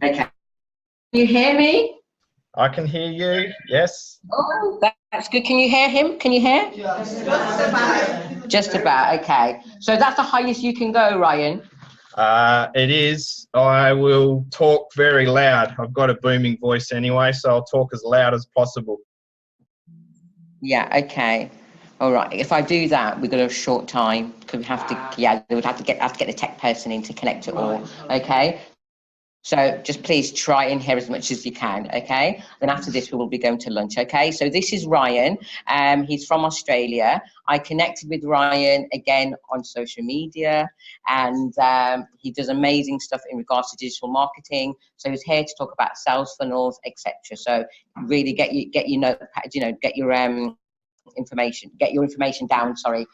Okay. Can you hear me? I can hear you, yes. Oh, that's good. Can you hear him? Can you hear? Just about. Just about, okay. So that's the highest you can go, Ryan? It is. I will talk very loud. I've got a booming voice anyway, so I'll talk as loud as possible. Yeah, okay. All right. If I do that, we've got a short time because we have to, yeah, we would have to get the tech person in to connect it all. Okay. So just please try and hear as much as you can, okay? Then after this, we will be going to lunch, okay? So this is Ryan. He's from Australia. I connected with Ryan again on social media, and he does amazing stuff in regards to digital marketing. So he's here to talk about sales funnels, etc. So really get your notepad, get your information down. Sorry,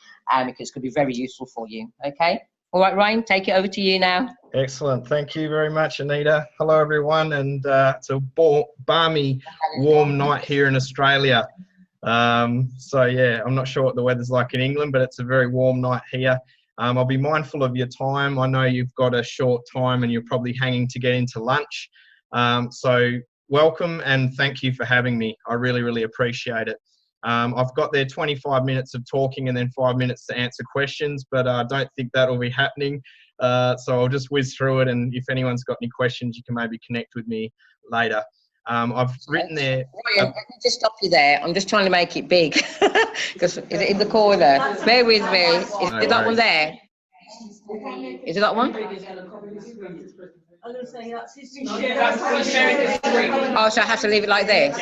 because it's going to be very useful for you, okay? All right, Ryan, take it over to you now. Excellent. Thank you very much, Anita. Hello, everyone. And it's a balmy, warm night here in Australia. So, yeah, I'm not sure what the weather's like in England, but it's a very warm night here. I'll be mindful of your time. I know you've got a short time and you're probably hanging to get into lunch. So welcome and thank you for having me. I really, really appreciate it. I've got there 25 minutes of talking and then 5 minutes to answer questions, but I don't think that'll be happening. So I'll just whiz through it, and if anyone's got any questions, you can maybe connect with me later. I've written there. Ryan, let me just stop you there. I'm just trying to make it big because is it in the corner? Bear with me. Is No it that one worries. there? Is it that one? I'm going to say that's his share. Oh, so I have to leave it like this?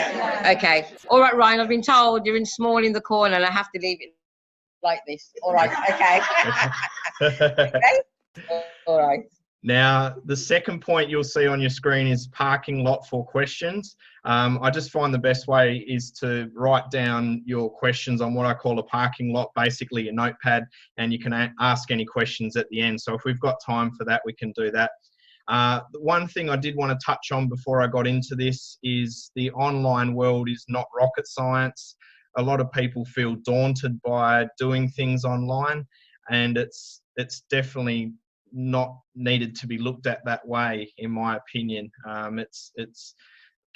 Okay. All right, Ryan, I've been told you're in small in the corner and I have to leave it like this. All right, okay. Okay? All right. Now, the second point you'll see on your screen is parking lot for questions. I just find the best way is to write down your questions on what I call a parking lot, basically a notepad, and you can ask any questions at the end. So if we've got time for that, we can do that. One thing I did want to touch on before I got into this is the online world is not rocket science. A lot of people feel daunted by doing things online, and it's definitely not needed to be looked at that way, in my opinion. It's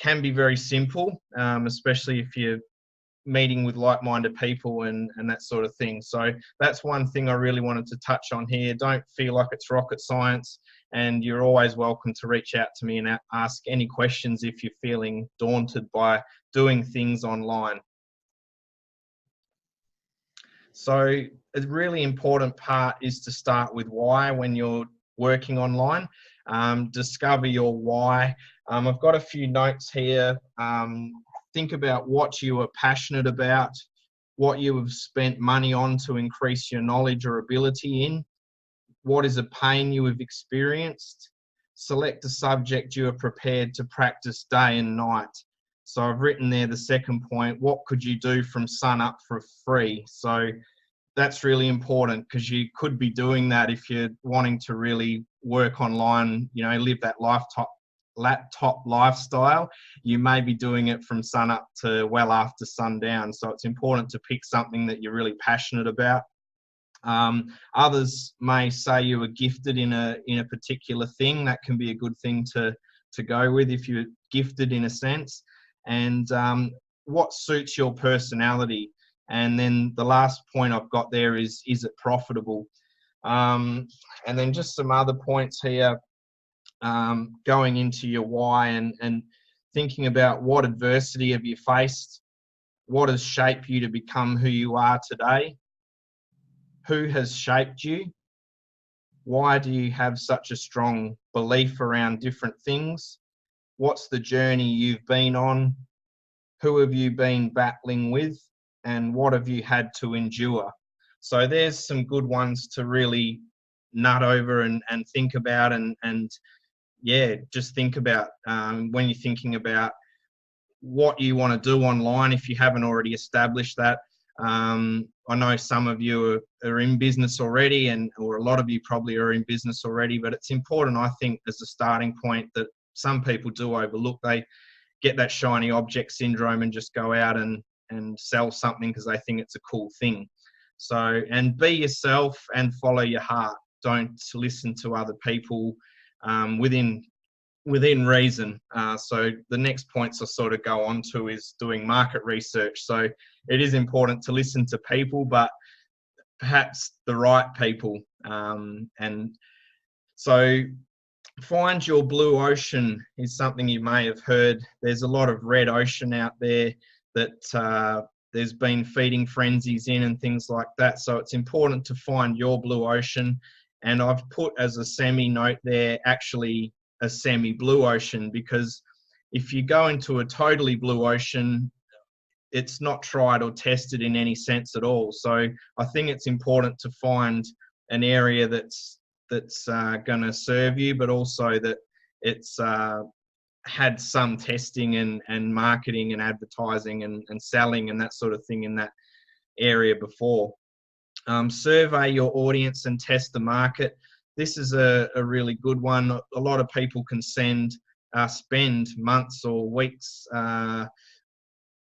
can be very simple, especially if you're meeting with like-minded people and that sort of thing. So that's one thing I really wanted to touch on here. Don't feel like it's rocket science, and you're always welcome to reach out to me and ask any questions if you're feeling daunted by doing things online. So a really important part is to start with why when you're working online. Discover your why. I've got a few notes here. Think about what you are passionate about, what you have spent money on to increase your knowledge or ability in, what is a pain you have experienced. Select a subject you are prepared to practice day and night. So I've written there the second point, what could you do from sun up for free? So that's really important because you could be doing that if you're wanting to really work online, live that laptop lifestyle. You may be doing it from sun up to well after sundown. So it's important to pick something that you're really passionate about. Others may say you were gifted in a particular thing. That can be a good thing to go with if you're gifted in a sense. And what suits your personality. And then the last point I've got there is it profitable? And then just some other points here, going into your why and thinking about what adversity have you faced, what has shaped you to become who you are today, who has shaped you, why do you have such a strong belief around different things, what's the journey you've been on, who have you been battling with, and what have you had to endure. So there's some good ones to really nut over and think about and yeah, just think about when you're thinking about what you want to do online if you haven't already established that. I know some of you are in business already, or a lot of you probably are in business already, but it's important, I think, as a starting point that some people do overlook. They get that shiny object syndrome and just go out and sell something because they think it's a cool thing. So, and be yourself and follow your heart. Don't listen to other people within within reason. So the next points I sort of go on to is doing market research. So it is important to listen to people, but perhaps the right people. And so find your blue ocean is something you may have heard. There's a lot of red ocean out there that there's been feeding frenzies in and things like that. So it's important to find your blue ocean. And I've put as a semi note there, actually a semi blue ocean, because if you go into a totally blue ocean, it's not tried or tested in any sense at all. So I think it's important to find an area that's going to serve you, but also that it's had some testing and marketing and advertising and selling and that sort of thing in that area before. Survey your audience and test the market. This is a really good one. A lot of people can spend months or weeks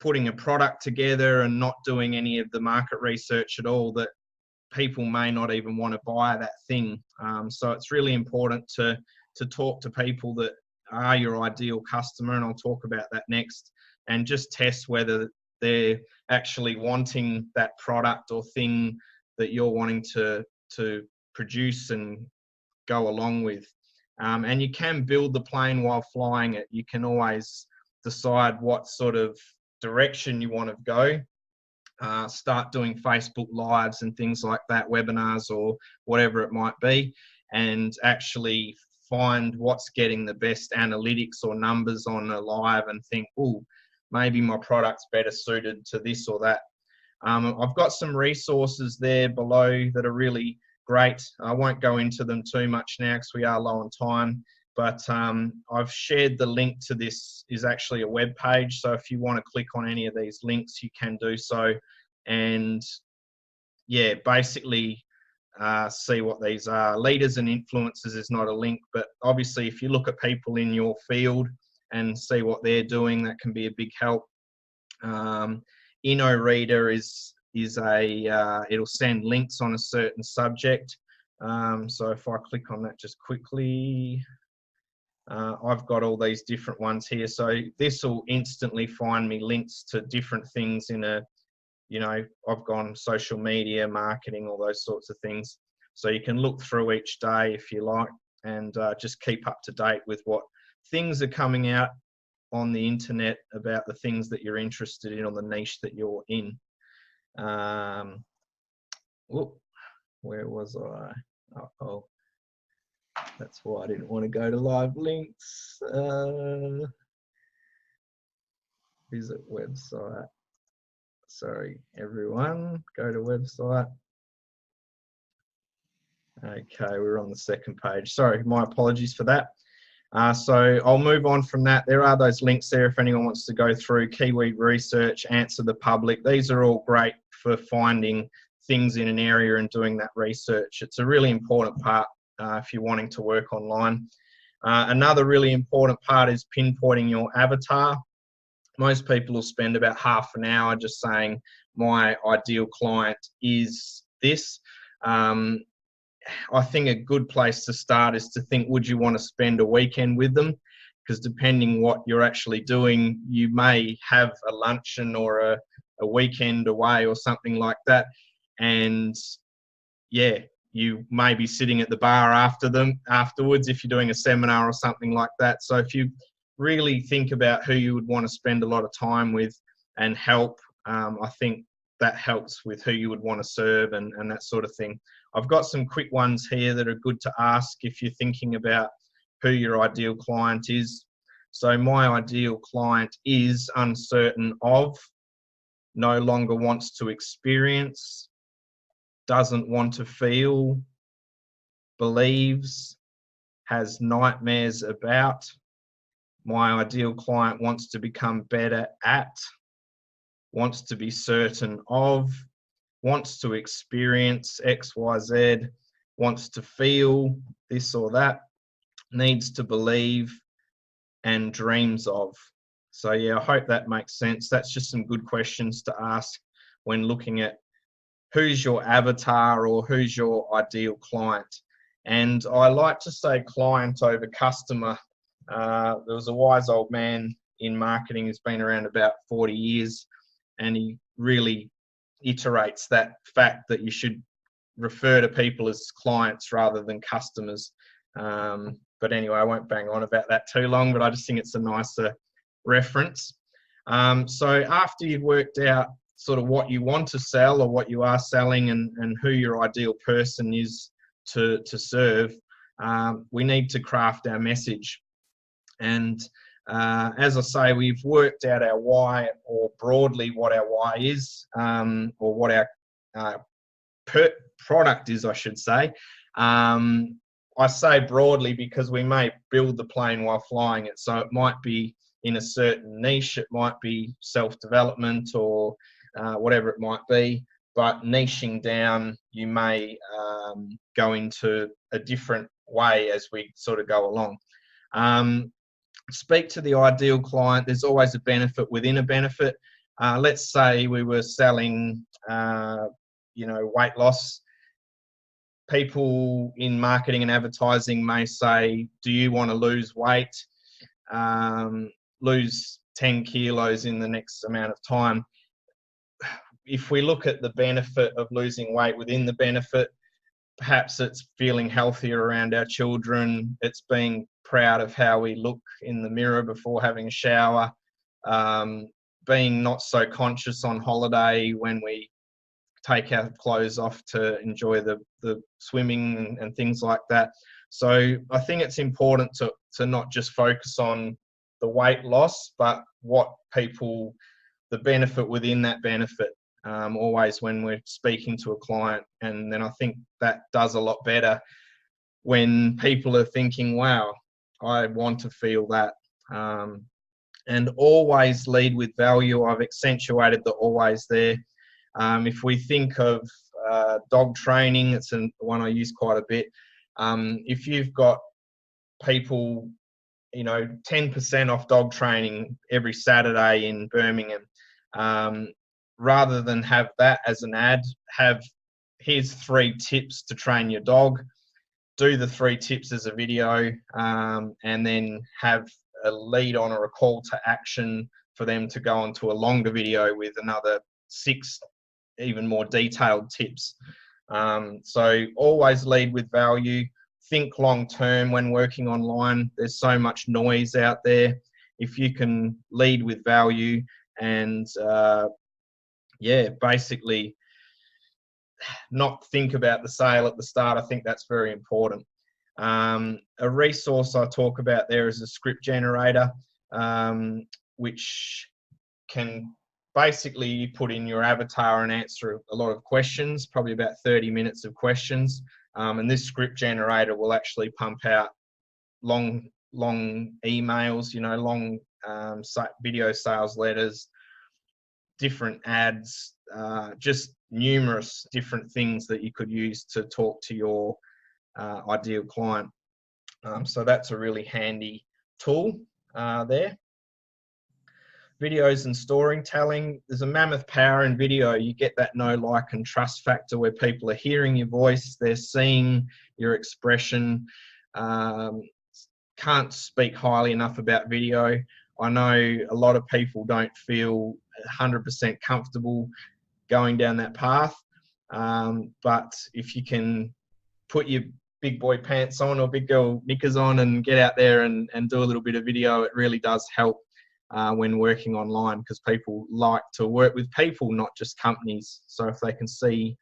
putting a product together and not doing any of the market research at all, that people may not even want to buy that thing. So it's really important to talk to people that are your ideal customer, and I'll talk about that next, and just test whether they're actually wanting that product or thing that you're wanting to produce and go along with. And you can build the plane while flying it. You can always decide what sort of direction you want to go. Start doing Facebook Lives and things like that, webinars or whatever it might be, and actually find what's getting the best analytics or numbers on a live and think, oh, maybe my product's better suited to this or that. I've got some resources there below that are really great. I won't go into them too much now because we are low on time, but I've shared the link to this is actually a web page. So if you want to click on any of these links, you can do so. And yeah, basically see what these are. Leaders and influencers is not a link, but obviously if you look at people in your field and see what they're doing, that can be a big help. InnoReader is a it'll send links on a certain subject. So if I click on that just quickly, I've got all these different ones here. So this will instantly find me links to different things in a, I've gone social media, marketing, all those sorts of things. So you can look through each day if you like, and just keep up to date with what things are coming out on the internet about the things that you're interested in, on the niche that you're in. Where was I? Oh, that's why I didn't want to go to live links. Visit website. Sorry, everyone. Go to website. Okay, we're on the second page. Sorry, my apologies for that. So I'll move on from that. There are those links there if anyone wants to go through. Keyword research, answer the public. These are all great for finding things in an area and doing that research. It's a really important part if you're wanting to work online. Another really important part is pinpointing your avatar. Most people will spend about half an hour just saying, my ideal client is this. I think a good place to start is to think, would you want to spend a weekend with them? Because depending what you're actually doing, you may have a luncheon or a weekend away or something like that. And yeah, you may be sitting at the bar afterwards if you're doing a seminar or something like that. So if you really think about who you would want to spend a lot of time with and help, I think that helps with who you would want to serve and that sort of thing. I've got some quick ones here that are good to ask if you're thinking about who your ideal client is. So my ideal client is uncertain of, no longer wants to experience, doesn't want to feel, believes, has nightmares about. My ideal client wants to become better at, wants to be certain of, wants to experience X, Y, Z, wants to feel this or that, needs to believe, and dreams of. So yeah, I hope that makes sense. That's just some good questions to ask when looking at who's your avatar or who's your ideal client. And I like to say client over customer. There was a wise old man in marketing who's been around about 40 years, and he really iterates that fact that you should refer to people as clients rather than customers. But anyway, I won't bang on about that too long, but I just think it's a nicer reference. So after you've worked out sort of what you want to sell or what you are selling and who your ideal person is to serve, we need to craft our message. And as I say, we've worked out our why, or broadly what our why is, or what our product is, I should say. I say broadly because we may build the plane while flying it. So it might be in a certain niche, it might be self-development or whatever it might be. But niching down, you may go into a different way as we sort of go along. Speak to the ideal client. There's always a benefit within a benefit. Let's say we were selling, weight loss. People in marketing and advertising may say, do you want to lose weight, lose 10 kilos in the next amount of time? If we look at the benefit of losing weight within the benefit, perhaps it's feeling healthier around our children. It's being proud of how we look in the mirror before having a shower, being not so conscious on holiday when we take our clothes off to enjoy the swimming and things like that. So I think it's important to not just focus on the weight loss, but what people, the benefit within that benefit, always when we're speaking to a client. And then I think that does a lot better when people are thinking, wow, I want to feel that. And always lead with value. I've accentuated the always there. If we think of dog training, it's one I use quite a bit. If you've got people, 10% off dog training every Saturday in Birmingham, rather than have that as an ad, here's 3 tips to train your dog. Do the 3 tips as a video, and then have a lead on or a call to action for them to go onto a longer video with another 6 even more detailed tips. So always lead with value. Think long term when working online. There's so much noise out there. If you can lead with value and basically not think about the sale at the start, I think that's very important. A resource I talk about there is a script generator, which can basically you put in your avatar and answer a lot of questions, probably about 30 minutes of questions. And this script generator will actually pump out long emails, long video sales letters, different ads, just numerous different things that you could use to talk to your ideal client. So that's a really handy tool there. Videos and storytelling. There's a mammoth power in video. You get that know, like, and trust factor where people are hearing your voice, they're seeing your expression. Can't speak highly enough about video. I know a lot of people don't feel 100% comfortable going down that path, but if you can put your big boy pants on or big girl knickers on and get out there and do a little bit of video, it really does help when working online, because people like to work with people, not just companies. So if they can see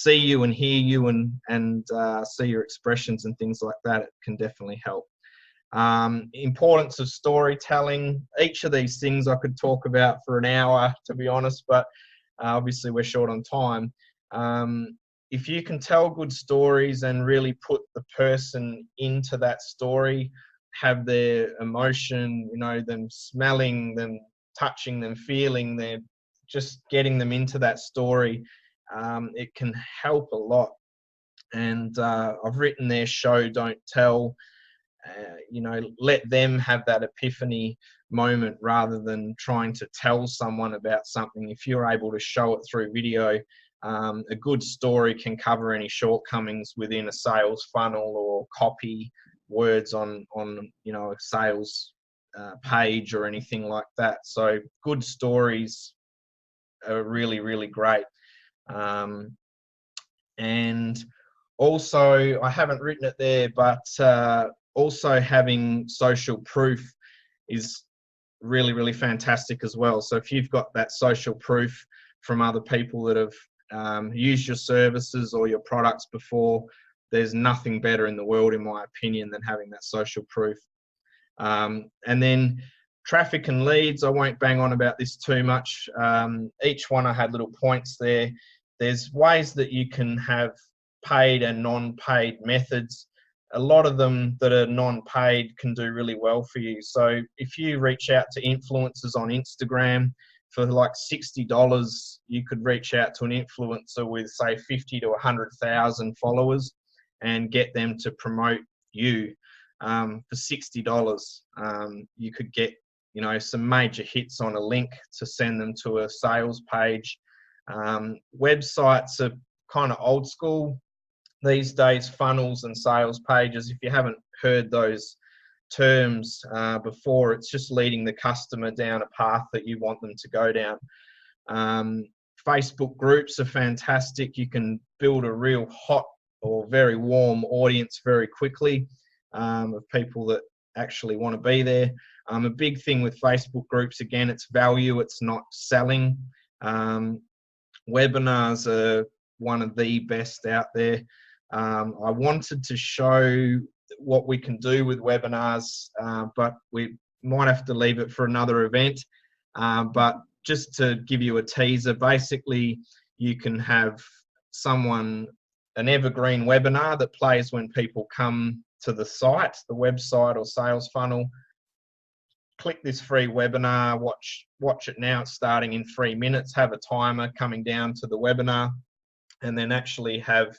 you and hear you and see your expressions and things like that, it can definitely help. Importance of storytelling. Each of these things I could talk about for an hour, to be honest, but obviously we're short on time. If you can tell good stories and really put the person into that story, have their emotion, them smelling, them touching, them feeling, them just getting them into that story, it can help a lot. And I've written there, show, don't tell. Let them have that epiphany moment rather than trying to tell someone about something. If you're able to show it through video, a good story can cover any shortcomings within a sales funnel or copy, words on you know, a sales page or anything like that. So good stories are really, really great. And also, I haven't written it there, but also having social proof is really, really fantastic as well. So if you've got that social proof from other people that have used your services or your products before, there's nothing better in the world, in my opinion, than having that social proof. And then traffic and leads, I won't bang on about this too much. Each one I had little points there. There's ways that you can have paid and non-paid methods. A lot of them that are non-paid can do really well for you. So if you reach out to influencers on Instagram for like $60, you could reach out to an influencer with say 50 to 100,000 followers and get them to promote you. For $60, you could get, you know, some major hits on a link to send them to a sales page. Websites are kind of old school these days, funnels and sales pages. If you haven't heard those terms before, it's just leading the customer down a path that you want them to go down. Facebook groups are fantastic. You can build a real hot or very warm audience very quickly of people that actually want to be there. A big thing with Facebook groups, again, it's value, it's not selling. Webinars are one of the best out there. I wanted to show what we can do with webinars, but we might have to leave it for another event. But just to give you a teaser, basically you can have an evergreen webinar that plays when people come to the site, the website or sales funnel. Click this free webinar, watch it now, it's starting in 3 minutes, have a timer coming down to the webinar, and then actually have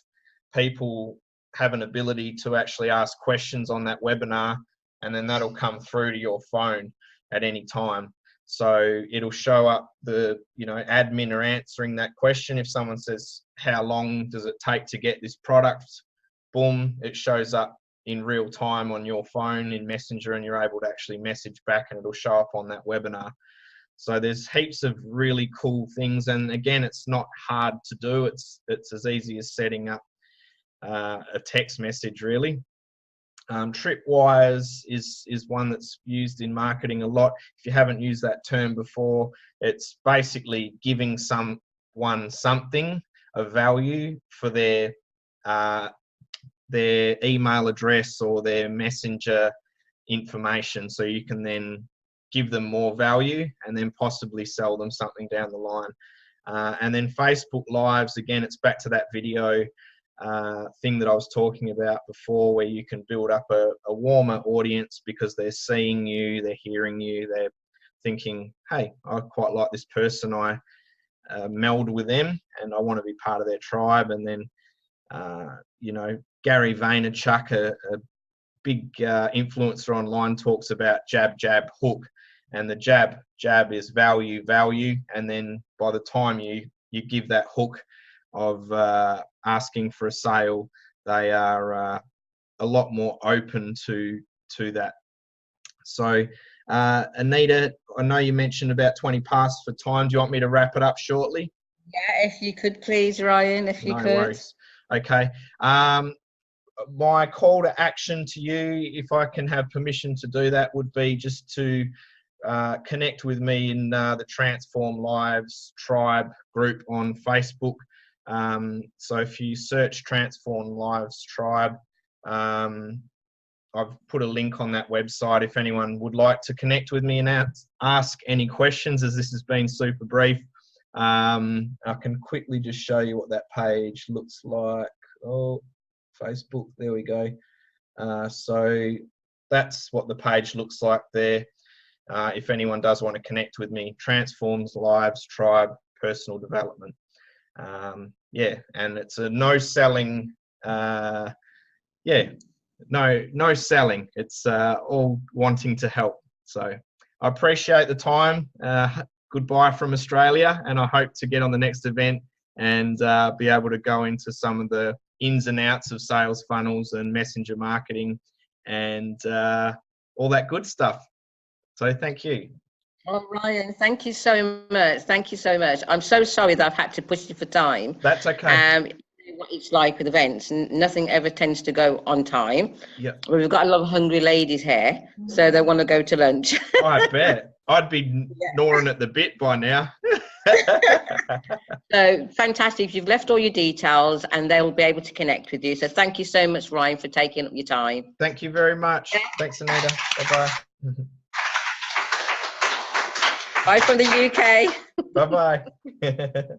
people have an ability to actually ask questions on that webinar, and then that'll come through to your phone at any time. So it'll show up the, you know, admin are answering that question. If someone says, how long does it take to get this product? Boom, it shows up in real time on your phone in Messenger, and you're able to actually message back and it'll show up on that webinar. So there's heaps of really cool things. And again, it's not hard to do. It's as easy as setting up a text message, really. Tripwires is one that's used in marketing a lot. If you haven't used that term before, it's basically giving someone something of value for their email address or their messenger information, so you can then give them more value and then possibly sell them something down the line. And then Facebook Lives, again, it's back to that video thing that I was talking about before, where you can build up a warmer audience because they're seeing you, they're hearing you, they're thinking, hey, I quite like this person, I meld with them and I want to be part of their tribe. And then you know, Gary Vaynerchuk, a big influencer online, talks about jab, jab, hook. And the jab is value, and then by the time you give that hook of asking for a sale, they are a lot more open to that. So Anita, I know you mentioned about 20 past for time. Do you want me to wrap it up shortly? Yeah, if you could please, Ryan, if you No could. worries. Okay. My call to action to you, if I can have permission to do that, would be just to connect with me in the Transform Lives Tribe group on Facebook. So if you search Transform Lives Tribe, I've put a link on that website if anyone would like to connect with me and ask any questions, as this has been super brief. I can quickly just show you what that page looks like. Oh, Facebook, there we go. So that's what the page looks like there. If anyone does want to connect with me, Transforms Lives Tribe Personal Development. Yeah, and it's a no selling. No selling. It's all wanting to help. So I appreciate the time. Goodbye from Australia, and I hope to get on the next event and be able to go into some of the ins and outs of sales funnels and messenger marketing and all that good stuff. So thank you. Oh, Ryan, thank you so much. Thank you so much. I'm so sorry that I've had to push you for time. That's okay. What it's like with events, nothing ever tends to go on time. Yep. We've got a lot of hungry ladies here, so they want to go to lunch. I bet. I'd be gnawing at the bit by now. So fantastic. You've left all your details and they'll be able to connect with you. So thank you so much, Ryan, for taking up your time. Thank you very much. Thanks, Anita. Bye-bye. Bye from the UK. Bye-bye.